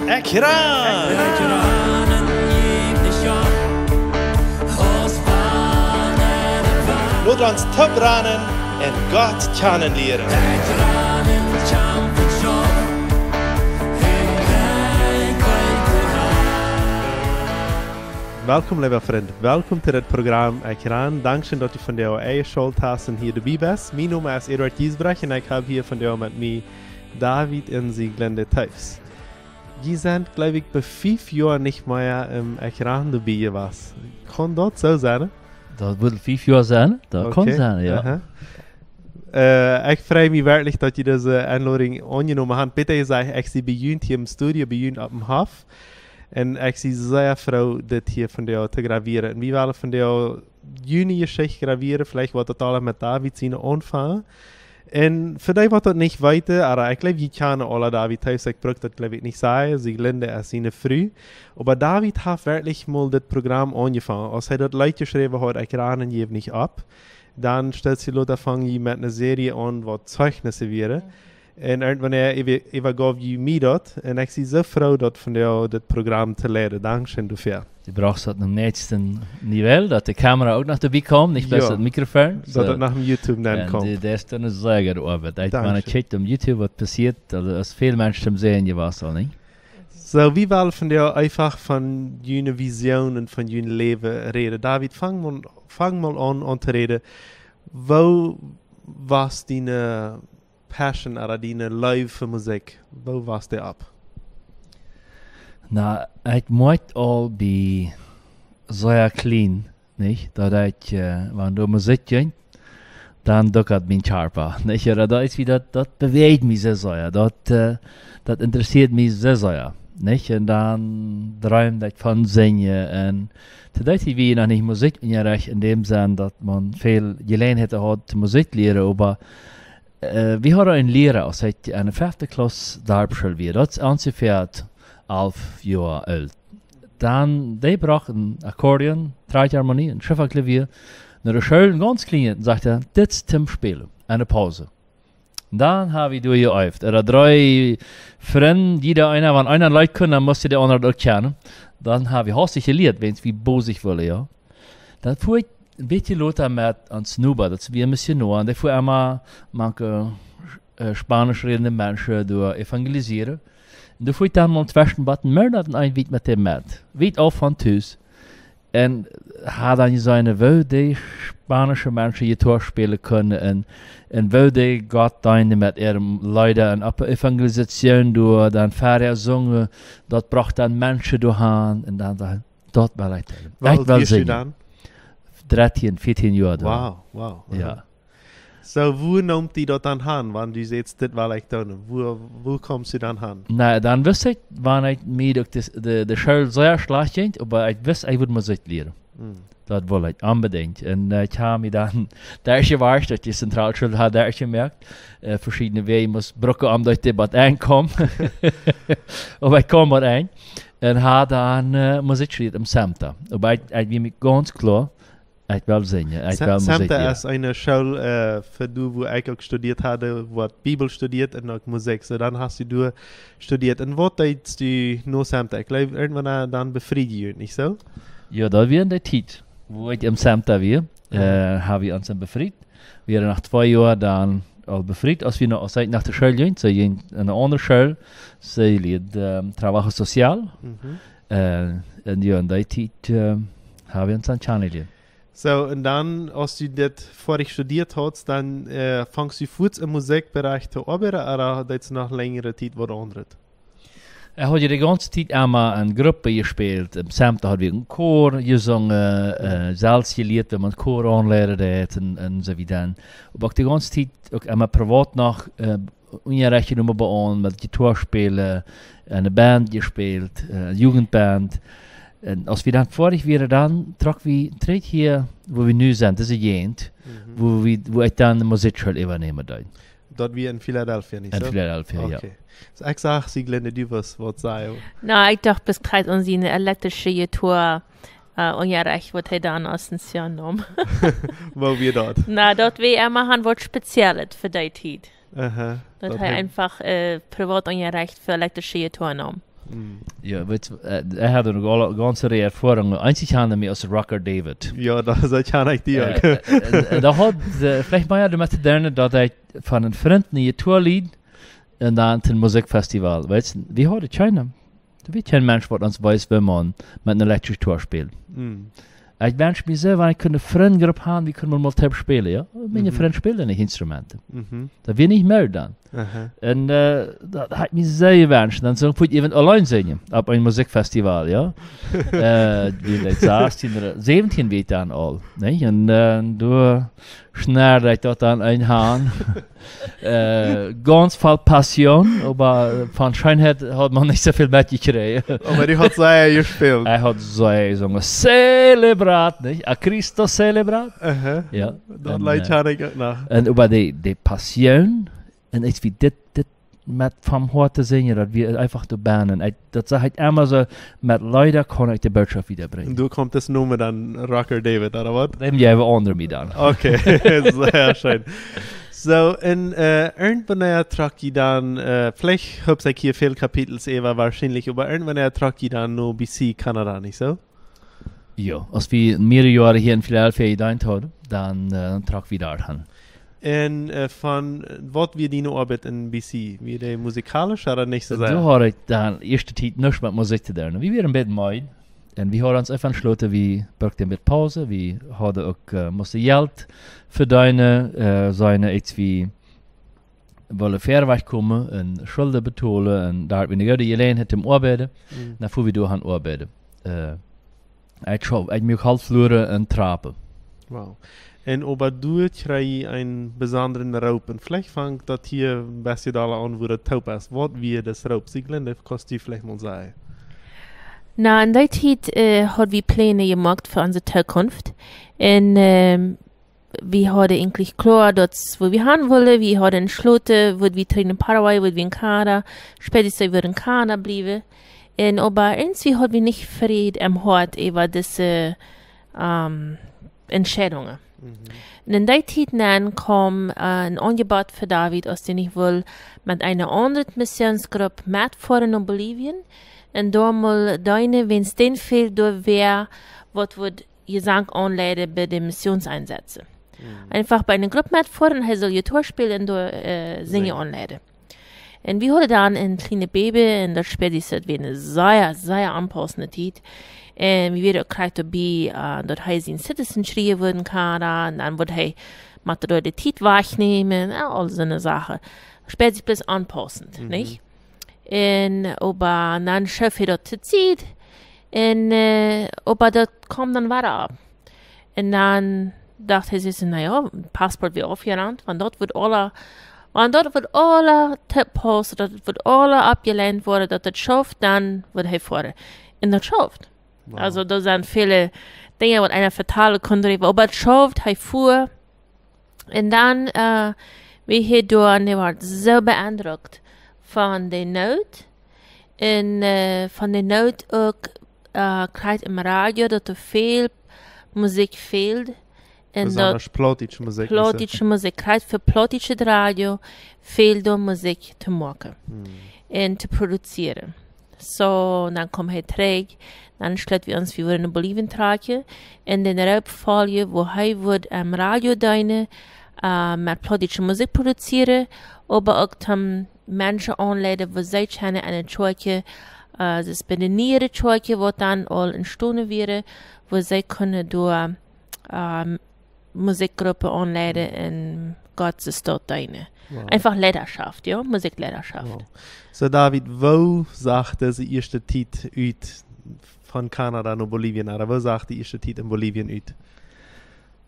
Ekran! Laat ons te branen en God kennenleren. Welkom, lieve vriend. Welkom to dit program Ekran. Dankzij dat u van jouw eigen schooltassen hier erbij bent. Mijn naam is Eduard Giesbrecht en ik heb hier van jou met mij David en Sieglinde thuis. Je bent, glaube ich, bei 5 Jahren nicht mehr im Ekran dabei was. Kann das so sein? Dat wil 5 jaar zijn. Dat kan zijn, ja. Ik freue mich wirklich, dass je deze aanloring aangenomen hebt. Bitte gesagt, ich sie bejunt hier im Studio, bejunt op dem Hof. En ik zie sehr froh, dit hier von dir te graveren. En wie willen von dir juni Geschichte graveren, vielleicht wat het alle met David zien aanvangen. En für dich wird das nicht weiter, aber ich glaube, ich kann alle David thuis, ich brauche das glaube ich nicht sagen, Sieglinde ist seine Früh. Aber David hat wirklich mal das Programm angefangen. Als er das Leute geschrieben hat, ich rane je nicht ab, dann stellt sich Leute fangen mit einer Serie an, wo Zeugnisse wären. En irgendwann übergab ich mir das. Und ich bin so froh, dass von dir das Programm zu lernen. Dankeschön dafür. Du brauchst das am nächsten Niveau, dass die Kamera auch noch dabei kommt, nicht bloß das Mikrofon. So, dass das nach dem YouTube dann kommt. Das ist eine sehr gute Arbeit. Wenn man checkt auf YouTube, was passiert, also es viele Menschen zum Sehen, je was auch nicht. So, wie wollen von dir einfach von deiner Vision und von deinem Leben reden? David, fang mal an zu reden. Wo warst deine Passion oder deine Liebe für Musik? Wo warst du ab? Nou, ik moet al bij zeer klein, niet? Dat ik, wanneer muziek ging, dan doe ik het mijn charpa, niet? Ja, dat is wie dat beweegt me zeer, dat interesseert me zeer, niet? En dan droomde ik van zingen en toen wie je nog niet muziek in je recht in dem zin dat man veel gelegenheid had te muziek leren, maar we hadden een leraar als hij in de 5e klas Darmschule weer, dat is ongeveer 11 Jahre alt. Dann, die brachten Akkordeon, Trachtharmonie, ein Schifferklavier, nach der Schule ganz klein und sagte, das ist zum Spielen, eine Pause. Und dann habe ich durchgeübt. Er hat 3 Freunde, jeder einer, wenn einer Leute können, dann musste der andere auch kennen. Dann habe ich hastig gelehrt, wenn es wie böse ich wollte, ja. Dann fuhr ich ein bisschen Leute mit an Snoober, das wie ein Missionar, und ich fuhr immer manche spanisch redende Menschen durch evangelisieren. En toen voel ik dan mal zwischen wat meer dan een weet met hem met. Weet al van thuis. En had dan zijn wil die Spanische mensen je toer spelen kunnen. En wil die God dan met ihrem Leute en op Evangelisation door. Dan verder zongen. Dat bracht dan mensen doorheen. En dan dat wil ik doen. Wat wil je dan? 13, 14 jaar dan. Wow. Ja. So, wo nimmt die das dann an, wenn du sagst, das will ich tun? Wo kommst du dann an? Nou, dann wist ik, wanneer ik mij de Schule sehr schlecht ging, aber ich wist, ich würde Musik leren. Das wollte ich unbedingt. Und ich habe mir dann, der ist gewarscht, dass die Zentralschule hat, der ist gemerkt, verschiedene Wege muss brücken, durch die Bad einkommen. Aber ich komme rein und habe dann Musik studiert im Samta. Aber ich bin mir ganz klar, ich will singen, ich will Musik leren. Samta ist eine Schule, für du, wo ich auch studiert hatte, wo Bibel studiert und auch Musik. So, dann hast du studiert. Und was hast du nur Samta? Ich glaube, irgendwann dann befriedigt, nicht so? Ja, das war in der Zeit, wo ich im Samta war, habe ich uns dann befriedigt. Wir haben nach 2 Jahren dann auch befriedigt, als wir noch nach der Schule gingen. Sie gingen in eine andere Schule, sie lehrten Trabajo Social. Und ja, in der Zeit haben wir uns dann kennengelernt. So, und dann, als du das vorher studiert hast, dann fängst du kurz im Musikbereich zu arbeiten, oder hat es noch längere Zeit was anderes? Ich habe die ganze Zeit einmal eine Gruppe gespielt. Im Samta hatten wir einen Chor gesungen, selbst gelehrt, wenn man Chor anlernen hat und so wie dann. Aber auch die ganze Zeit auch einmal privat noch ungerecht genommen bei uns, mit Gitarre spielen, eine Band gespielt, eine Jugendband. Und als wir dann fertig waren, dann trug wir hier, wo wir nu sind, das ist Jent, wo ich dann die Musikschule übernehmen darf. Dort wie in Philadelphia, nicht so? In Philadelphia, okay. Ja. So, ich sage, Sieglinde, du was sagen? Na, ich dachte, bis gerade unsere elektrische Gitarre ongerecht wat hij dan als een sion nom. Wo wir dort? Na, dort wie er machen wat Spezielles für die Zeit. Aha. Dort hij einfach privat ongerecht für elektrische Gitarre nom. Ja, weet je, had nog al een ganze reihe Erfahrungen. Einzig hadden wir als Rocker David. Ja, das kann ich dir. Da hat, vielleicht mal ja, du musst lernen, dass ich von einem Freund eine Tour lied und dann zum Musikfestival. Weißt du, wie heute China? Du bist kein Mensch, der uns weiß, wenn man mit einer elektrischen Tour spielt. Ich wünsche mir sehr, wenn ich eine Freundengruppe haben, wie können wir mal Tape spielen, ja? Meine Freunde spielen nicht Instrumente. Da will ich mehr dann. Und das hat mich sehr gewünscht. Dann so ich even allein singen, auf einem Musikfestival, ja? Wie 16, 17 weet dann all, nicht? Und du schnarrt ich dort an einen Hahn. Ganz voll Passion, aber von Scheinheit hat man nicht so viel mitgekriegt. Aber die hat sehr gespielt. Er hat sehr gesungen, Celebrat, nicht? A Christo Celebrat. Ja. Dat leidt ik nach. Und über die Passion, und ich wie dit mit vom Hort singen, dass wir einfach da bannen. Das sage ich immer so, mit Leuten kann ich die Botschaft wiederbringen. Und du kommt das Nummer dann Rocker David, oder was? Dem jäven andere mich dann. Okay, sehr schön. So, und irgendwann trage ich dann, vielleicht habe ich hier viel Kapitel Eva wahrscheinlich, aber irgendwann trage ich dann noch BC Kanada, nicht so? Ja, als wir mehrere Jahre hier in Philadelphia gedient haben, dann trage ich da hin. Und von was wir die Arbeit in BC? Wie die musikalisch oder nicht so sehr? So habe ich dann erste Zeit nichts mit Musik zu tun. Wir waren ein bisschen meid. Und wir haben uns einfach entschlossen, wir brauchten mit Pause. Wir hadden auch mussten Geld verdienen. Seine jetzt wie wollen ver wegkommen und Schulden betalen. Und da haben wir eine gelegenheit hat im Arbeiten. Dann fuhren wir durch an Arbeiten. Ich mich halt verloren und trappen. Wow. En aber du krijg einen besonderen Raub. Und vielleicht fängt das hier ein bisschen an, wo das taub ist. Was wir das Raub? Sie Glende, kannst du vielleicht mal sagen? Na, in der Zeit haben wir Pläne gemacht für unsere Zukunft. Und wir haben eigentlich klar, dass wo wir haben wollen. Wir haben entschlossen, wo wir in Paraguay, wo wir in Kanada, spätestens wir in Kanada bleiben. Und aber irgendwie haben wir nicht Frieden am Hort über diese Entscheidungen. Und in der Zeit dann kam ein Angebot für David, aus dem ich will mit einer anderen Missionsgruppe mitfahren in Bolivien. Und da mal deine, wenn es den fehlt, da wäre, was wird Gesang anleiten bei den Missionseinsätzen. Einfach bei einer Gruppe mitfahren, er soll Gitarre spielen und da singen anleiten. Und wir haben dann ein kleines Baby, und das spätestens wie eine sehr, sehr anpassende Zeit. Und wir werden auch gleich dabei, dass er seinen Citizen schreiben werden kann, und dann wird er mit der Zeit wahrnehmen, all so eine Sache. Spätestens anpassend, nicht? Und aber dann schafft er das zu ziehen, und aber das kommt dann weiter ab. Und dann dachte er sich, naja, Passport wird aufgerannt, und dort wird alle Tipps, das wird alle abgelehnt worden, dass das schafft, dann wird er fahren. Und das schafft. Wow. Also da sind viele Dinge, die einer fatale konnte, aber das schafft, er fuhr. Und dann, wir hier durch, er war so beeindruckt von der Not. Und von der Not auch kriegt im Radio, dass viel Musik fehlt. Besonders plotische Musik. Plotische Musik. Gerade für plotische Radio fehlt da Musik zu machen und zu produzieren. So, dann kommt er trägt, dann stellt wir uns, wir würden in Bolivien tragen, in den Raubfolge, wo er wird am Radio deine mit plotische Musik produzieren, aber auch zum Menschen anleiten, wo sie keine eine Choike, das ist bei der näheren Choike, wo dann all in Stunde wäre, wo sie können durch Musikgruppe anleiten in Gottes Stadt deine. Wow. Einfach Leidenschaft, ja, Musikleidenschaft. Wow. So David, wo sagt die erste Zeit uit von Kanada nach Bolivien? Oder wo sagt die erste Zeit in Bolivien uit?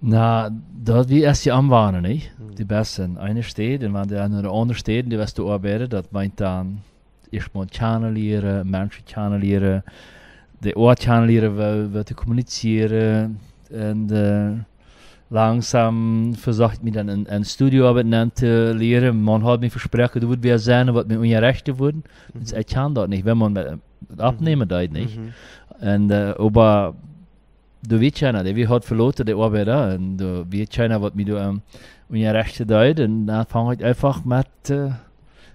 Na, dat wie erst die aanwanen, nicht? Die besten. Eine steht, und wenn die andere steht, die wirst du arbeiten, das meint dann, erst mal channelieren, Menschen channelieren, die Ort channelieren, wie zu kommunizieren, und langsam versucht mir dann ein Studioarbeit zu lehren. Man hat mir versprochen, du würdest wieder sehen, was mit unseren Rechten wurden. Ich kann das nicht, wenn man abnehmen das nicht. Und, aber du weißt ja, wir haben verloren die Arbeit da, und du weißt ja, was mir unsere Rechte tut, und dann fange ich einfach mit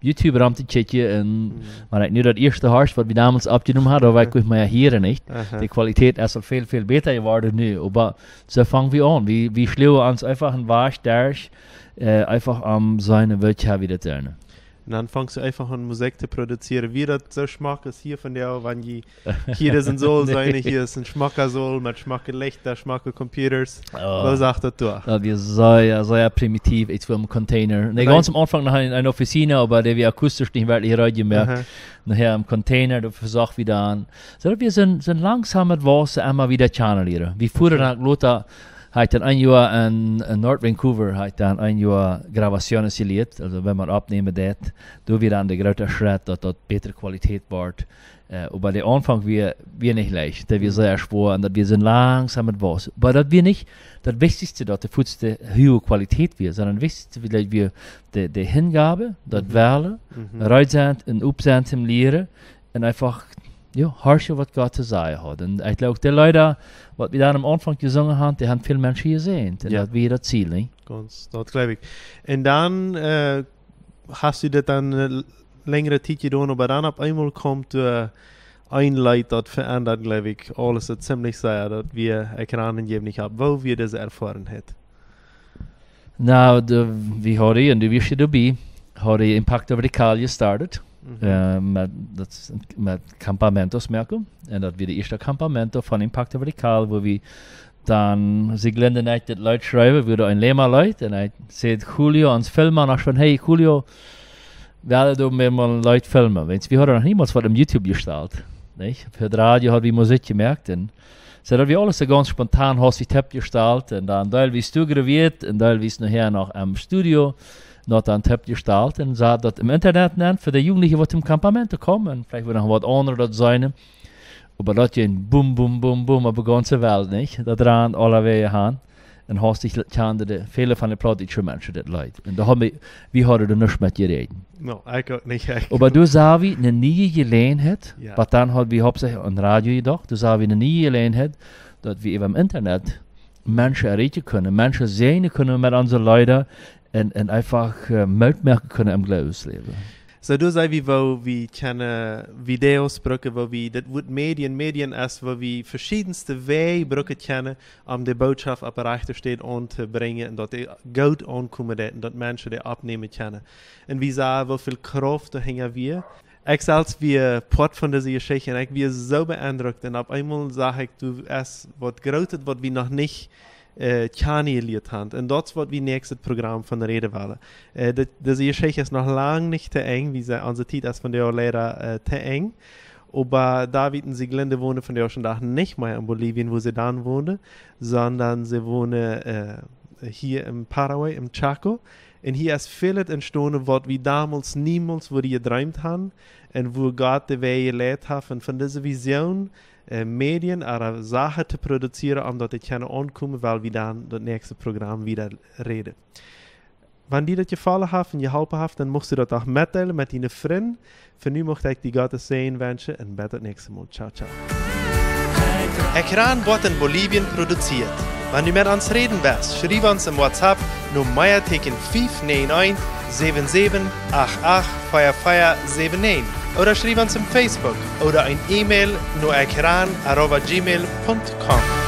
YouTube raam te checken en maar nu dat eerste hars wat we damals abgenommen hadden, wij kunnen maar hier nicht. Die Qualität ist al viel besser geworden nu. Aber so fangen wir an. Wir schlagen uns einfach ein Wasch durch, einfach seine Wirtschaft wieder zu lernen. Und dann fängst du einfach an, Musik zu produzieren, wie das so Schmack ist hier von dir, wenn hier ist ein Soul sein, hier ist ein Schmacker-Soul, mit Schmacker-Lichter, Schmacker-Computers. Was sagt das du? Das ist sehr primitiv, jetzt für einen Container. Nee, ganz am Anfang noch in einer Officine, aber der wir akustisch nicht wirklich radio mehr. Nachher im Container, du versuchst wieder an. So, wir sind langsam mit Wasser immer wieder channelieren. Wie früher nach Lothar, hat dann ein Jahr in Nord Vancouver hat dann ein Jahr Gravationen gelebt, also wenn man abnehmen das, da wird dann der große Schritt, dass das bessere Qualität wird. Aber der Anfang wir nicht leicht, da wir sehr schwer und dass wir sind langsam mit was. Aber das wir nicht, das Wichtigste, dass der Fußste hohe Qualität wird, sondern das Wichtigste, dass wir die Hingabe, das Wählen, Reizend und Upsend im Lehren und einfach harscher wat Gott zu sagen hat. Und ich glaube, die Leute, was wir da am Anfang gesungen haben, die haben viele Menschen gesehen. Und das wäre das Ziel, nicht? Ganz, das glaube ich. Und dann hast du das dann eine längere Zeit getan, aber dann auf einmal kommt ein Leid, das verändert, glaube ich, alles so ziemlich sehr, dass wir Ekranen geben nicht haben, wo wir das erfahren hätten. Nou, wie hadden je, en du wist je erbij, hadden je Impact Radical gestartet. Met campamentos merken. En dat weer de eerste campamento van Impact Radical, waar we dan zich glenden uit het luid schrijven, we een lema luid. En hij zei Julio ons filmen, en van hey Julio, we hadden met mal luid filmen. Want we hadden nog niemals wat op YouTube gesteld. Für het radio hadden we muziek gemerkt. En so dat we alles so ganz spontan hastig gesteld. En dan teilweise toegraviert, en teilweise nachher noch am Studio. Not aan het gesteld en zei dat im Internet nennt für die Jugendlichen, die im Campamento kommen. Vielleicht wird noch was anderes das sein. Aber das ist ein Boom, Boom, Boom, Boom auf der ganzen Welt, nicht? Da dran alle Wege haben. Und hast dich kannte viele von den praktischen Menschen das leid. Und da haben wir hadden da nichts mit geredet. No, ich auch nicht. Aber du sagst, wie eine neue Gelegenheit, was dann hat wir hauptsächlich an Radio gedacht, du sagst, wie eine neue Gelegenheit, dass wir im Internet Menschen erreichen können, Menschen sehen können mit unseren Leuten, en einfach merken kunnen im Glaubensleben. So du sagst, wo wir keine Videos brauchen, wo wir, das wird Medien ist, wo wir verschiedenste Wege brauchen können, die Botschaft auf der rechten steht anzubringen und dass die gut ankommen, und dass Menschen die abnehmen können. Und wir sagen, wie viel Kraft da hängen wir. Ich als wir Port von dieser Geschichte, ich bin so beeindruckt und auf einmal sage ich, du hast was Großes, was wir noch nicht kennengelernt haben. Und das wird wie nächstes Programm von der Redewelle. Diese Geschichte ist noch lange nicht zu eng, wie unsere Zeit ist von der Lehrer zu eng. Aber David und Sieglinde wohnen von der schon nicht mehr in Bolivien, wo sie dann wohnen, sondern sie wohnen hier im Paraguay, im Chaco. Und hier ist vieles entstanden, was wir damals niemals geträumt haben und wo Gott die Wege gelehrt hat. Und von dieser Vision Medien oder Sachen zu produzieren, um dort zu ankommen, weil wir dann das nächste Programm wieder reden. Wenn dir das gefallen hat und geholfen hat, dann musst du das auch mitteilen mit deinen Freunden. Für nun möchte ich die Gottes Segen wünschen und bis das nächste Mal. Ciao, ciao. Ekran wird in Bolivien produziert. Wenn du mit uns reden willst, schreib uns im WhatsApp nur Meierteken 591 77 88 4479 oder schreib uns im Facebook oder ein E-Mail nur ekran@gmail.com.